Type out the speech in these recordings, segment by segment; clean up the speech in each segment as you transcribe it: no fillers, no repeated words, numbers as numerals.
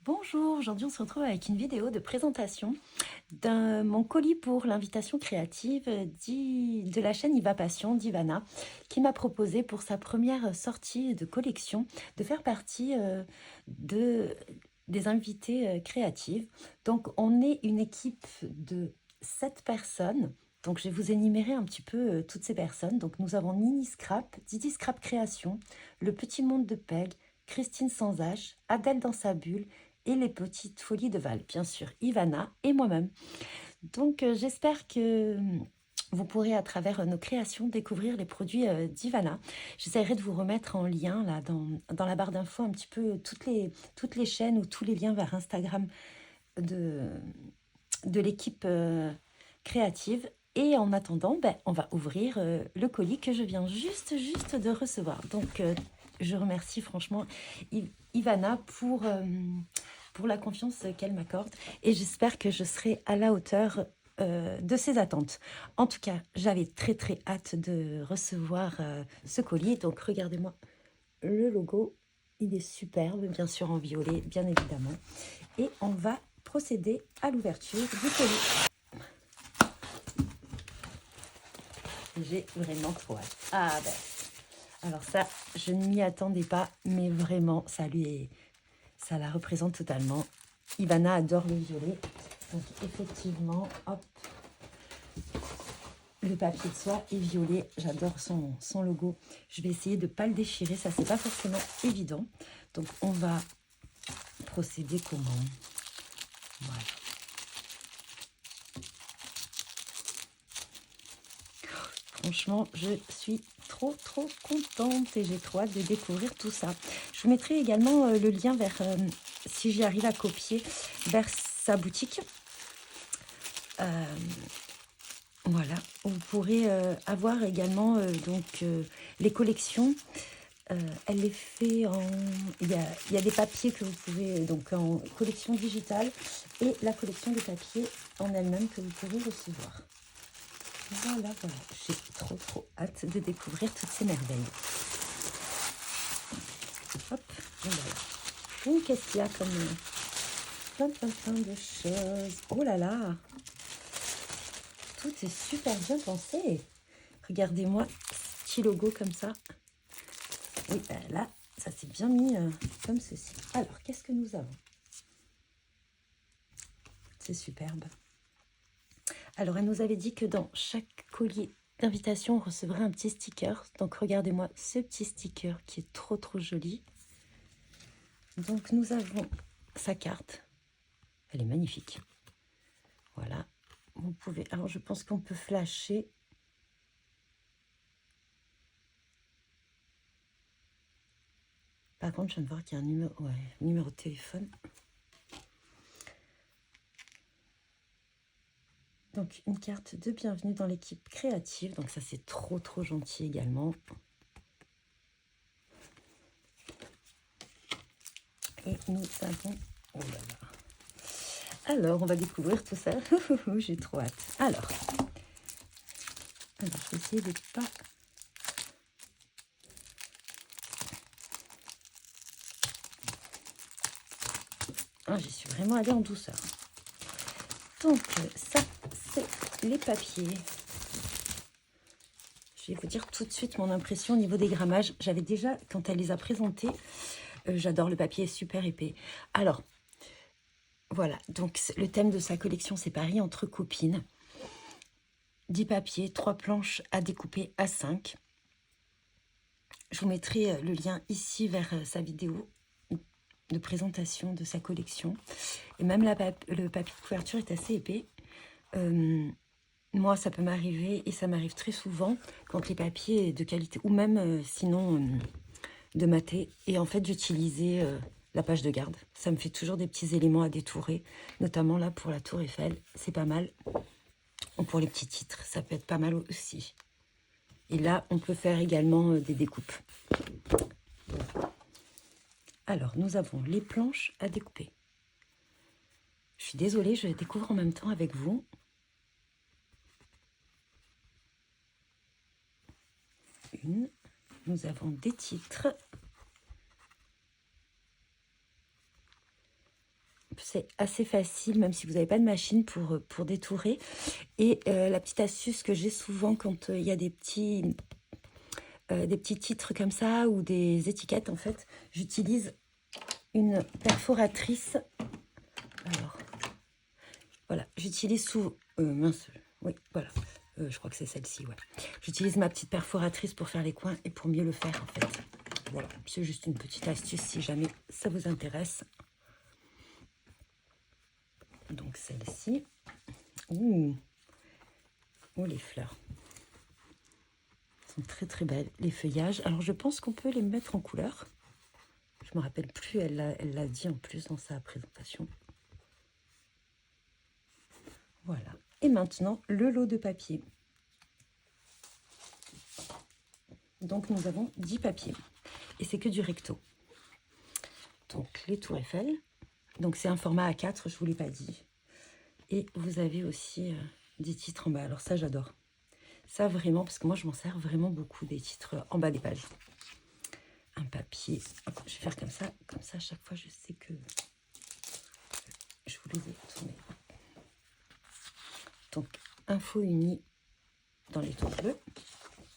Bonjour, aujourd'hui on se retrouve avec une vidéo de présentation de mon colis pour l'invitation créative de la chaîne Iva Passion d'Ivana qui m'a proposé pour sa première sortie de collection de faire partie des invités créatives. Donc on est une équipe de 7 personnes. Donc je vais vous énumérer un petit peu toutes ces personnes. Donc nous avons Nini Scrap, Didi Scrap Création, Le Petit Monde de Peg, Christine Sans H, Adèle dans sa bulle, et les petites folies de Val, bien sûr, Ivana et moi-même. Donc j'espère que vous pourrez à travers nos créations découvrir les produits d'Ivana. J'essaierai de vous remettre en lien là dans la barre d'infos un petit peu toutes les chaînes ou tous les liens vers Instagram de l'équipe créative. Et en attendant, on va ouvrir le colis que je viens juste de recevoir. Donc je remercie franchement Ivana pour la confiance qu'elle m'accorde et j'espère que je serai à la hauteur de ses attentes. En tout cas, j'avais très hâte de recevoir ce colis. Donc regardez-moi le logo, il est superbe, bien sûr en violet, bien évidemment. Et on va procéder à l'ouverture du colis. J'ai vraiment trop hâte. Ah ben, alors ça, je ne m'y attendais pas, mais vraiment, ça la représente totalement. Ivana adore le violet. Donc effectivement, hop, le papier de soie est violet. J'adore son logo. Je vais essayer de ne pas le déchirer. Ça, c'est pas forcément évident. Donc on va procéder comment? Voilà. Franchement, je suis trop contente et j'ai trop hâte de découvrir tout ça. Je vous mettrai également le lien vers, si j'y arrive à copier, vers sa boutique. Voilà, vous pourrez avoir également les collections. Elle les fait en... Il y a des papiers que vous pouvez... Donc en collection digitale et la collection de papiers en elle-même que vous pourrez recevoir. Voilà. J'ai trop hâte de découvrir toutes ces merveilles. Hop, voilà. Qu'est-ce qu'il y a comme... plein de choses. Oh là là! Tout est super bien pensé. Regardez-moi, petit logo comme ça. Oui, là, ça s'est bien mis comme ceci. Alors, qu'est-ce que nous avons? C'est superbe. Alors, elle nous avait dit que dans chaque colis d'invitation, on recevrait un petit sticker. Donc, regardez-moi ce petit sticker qui est trop joli. Donc, nous avons sa carte. Elle est magnifique. Voilà. Vous pouvez... Alors, je pense qu'on peut flasher. Par contre, je viens de voir qu'il y a un numéro de téléphone. Donc, une carte de bienvenue dans l'équipe créative. Donc, ça, c'est trop gentil également. Et nous avons... Oh là là. Alors, on va découvrir tout ça. J'ai trop hâte. Alors, je vais essayer de pas... Ah, j'y suis vraiment allée en douceur. Donc, ça, c'est les papiers. Je vais vous dire tout de suite mon impression au niveau des grammages. J'avais déjà, quand elle les a présentés, j'adore le papier, super épais. Alors, voilà. Donc, le thème de sa collection, c'est Paris entre copines. 10 papiers, 3 planches à découper à 5. Je vous mettrai le lien ici vers sa vidéo de présentation de sa collection. Et même le papier de couverture est assez épais. Moi, ça peut m'arriver, et ça m'arrive très souvent, quand les papiers de qualité, ou même sinon de maté. Et en fait, j'utilisais la page de garde. Ça me fait toujours des petits éléments à détourer, notamment là pour la Tour Eiffel. C'est pas mal. Ou pour les petits titres, ça peut être pas mal aussi. Et là, on peut faire également des découpes. Alors, nous avons les planches à découper. Je suis désolée, je découvre en même temps avec vous. Une. Nous avons des titres. c'est assez facile, même si vous n'avez pas de machine pour détourer. Et la petite astuce que j'ai souvent quand il y a des petits titres comme ça ou des étiquettes, en fait, j'utilise une perforatrice. Alors, voilà, j'utilise mince, oui, voilà. Je crois que c'est celle-ci, ouais. J'utilise ma petite perforatrice pour faire les coins et pour mieux le faire, en fait. Voilà, c'est juste une petite astuce si jamais ça vous intéresse. Donc celle-ci. Ouh, oh, les fleurs. Elles sont très très belles, les feuillages. Alors je pense qu'on peut les mettre en couleur. Je ne me rappelle plus, elle l'a dit en plus dans sa présentation. Voilà. Et maintenant, le lot de papier. Donc nous avons 10 papiers. Et c'est que du recto. Donc les Tours Eiffel. Donc c'est un format A4, je ne vous l'ai pas dit. Et vous avez aussi des titres en bas. Alors ça, j'adore. Ça vraiment, parce que moi, je m'en sers vraiment beaucoup des titres en bas des pages. Un papier. Hop, je vais faire comme ça. Comme ça, à chaque fois, je sais que je vous les ai tournés. Donc, info unie dans les tons bleus.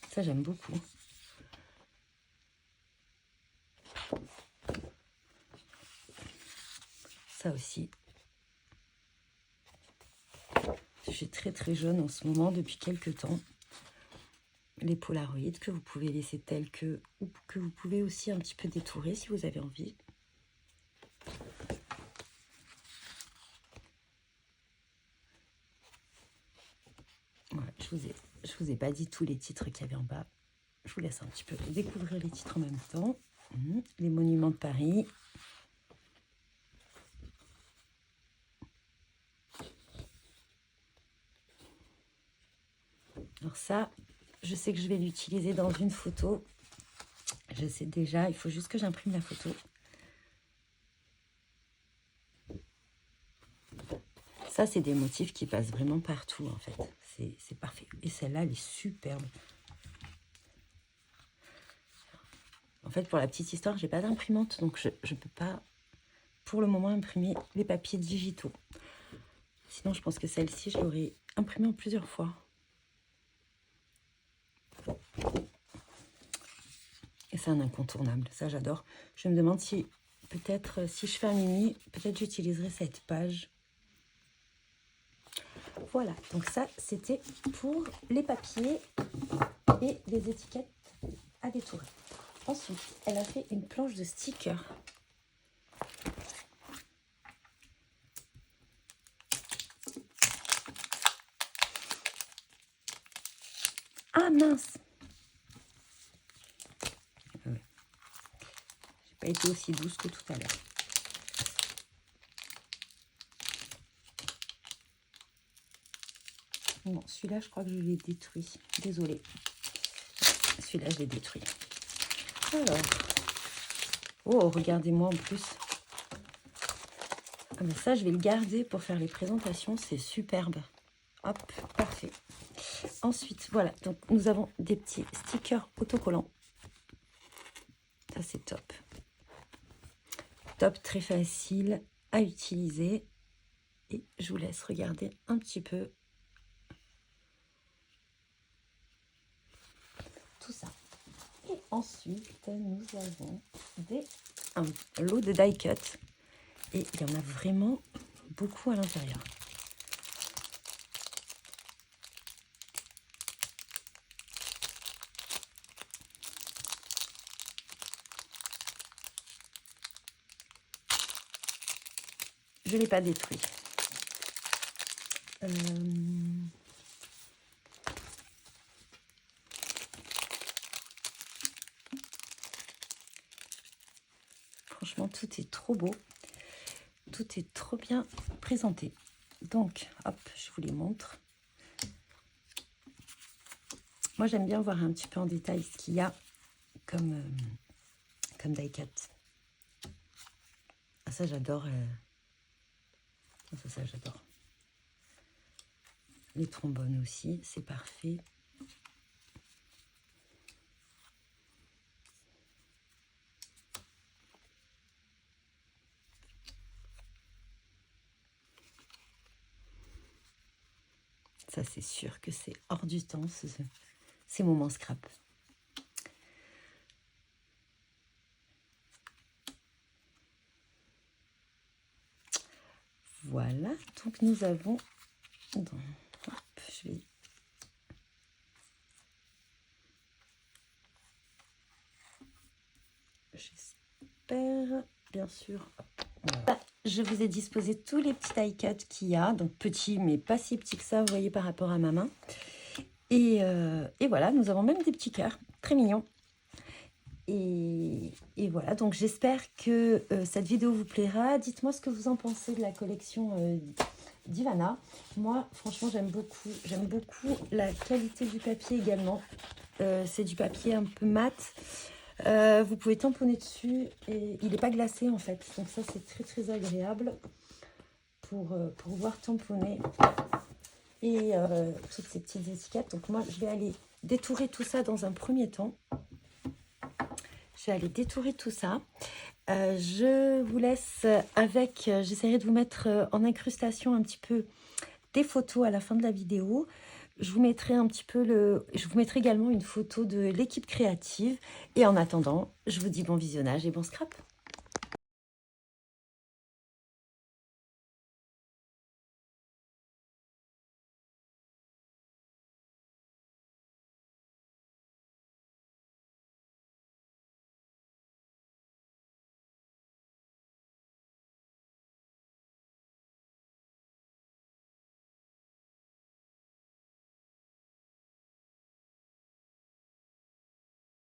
Ça, j'aime beaucoup. Ça aussi. Je suis très très jaune en ce moment depuis quelques temps. Les polaroïdes que vous pouvez laisser tels que, ou que vous pouvez aussi un petit peu détourer si vous avez envie. Voilà, je vous ai pas dit tous les titres qu'il y avait en bas. Je vous laisse un petit peu découvrir les titres en même temps. Les monuments de Paris. Alors ça, je sais que je vais l'utiliser dans une photo. Je sais déjà, il faut juste que j'imprime la photo. Ça, c'est des motifs qui passent vraiment partout, en fait. C'est parfait. Et celle-là, elle est superbe. En fait, pour la petite histoire, j'ai pas d'imprimante, donc je ne peux pas, pour le moment, imprimer les papiers digitaux. Sinon, je pense que celle-ci, je l'aurais imprimée en plusieurs fois. Et c'est un incontournable, ça j'adore. Je me demande si, peut-être, si je fais un mini, peut-être j'utiliserai cette page. Voilà, donc ça, c'était pour les papiers et les étiquettes à détourer. Ensuite, elle a fait une planche de stickers. Ah mince! Ouais. J'ai pas été aussi douce que tout à l'heure. Bon, celui-là, je crois que je l'ai détruit. Désolée. Celui-là, je l'ai détruit. Alors. Oh, regardez-moi en plus. Ah, mais ça, je vais le garder pour faire les présentations. C'est superbe. Hop, parfait. Ensuite, voilà. Donc, nous avons des petits stickers autocollants. Ça, c'est top. Top, très facile à utiliser. Et je vous laisse regarder un petit peu tout ça. Et ensuite, nous avons un lot de die cut. Et il y en a vraiment beaucoup à l'intérieur. Je ne l'ai pas détruit. Franchement, tout est trop beau. Tout est trop bien présenté. Donc, hop, je vous les montre. Moi, j'aime bien voir un petit peu en détail ce qu'il y a comme die cut. Ah, ça, j'adore. Ça, j'adore. Les trombones aussi, c'est parfait. Ça, c'est sûr que c'est hors du temps, ces moments scrap. Voilà, donc nous avons... Hop, je vais... J'espère, bien sûr. Voilà. Je vous ai disposé tous les petits die cuts qu'il y a, donc petits, mais pas si petits que ça, vous voyez, par rapport à ma main. Et voilà, nous avons même des petits cœurs, très mignons. Et voilà, donc j'espère que cette vidéo vous plaira. Dites-moi ce que vous en pensez de la collection d'Ivana. Moi, franchement, j'aime beaucoup. J'aime beaucoup la qualité du papier également. C'est du papier un peu mat. Vous pouvez tamponner dessus et il n'est pas glacé en fait. Donc ça, c'est très très agréable pour pouvoir tamponner. Et toutes ces petites étiquettes. Donc moi, je vais aller détourer tout ça dans un premier temps. Je vais aller détourer tout ça. Je vous laisse avec... J'essaierai de vous mettre en incrustation un petit peu des photos à la fin de la vidéo. Je vous mettrai un petit peu je vous mettrai également une photo de l'équipe créative. Et en attendant, je vous dis bon visionnage et bon scrap.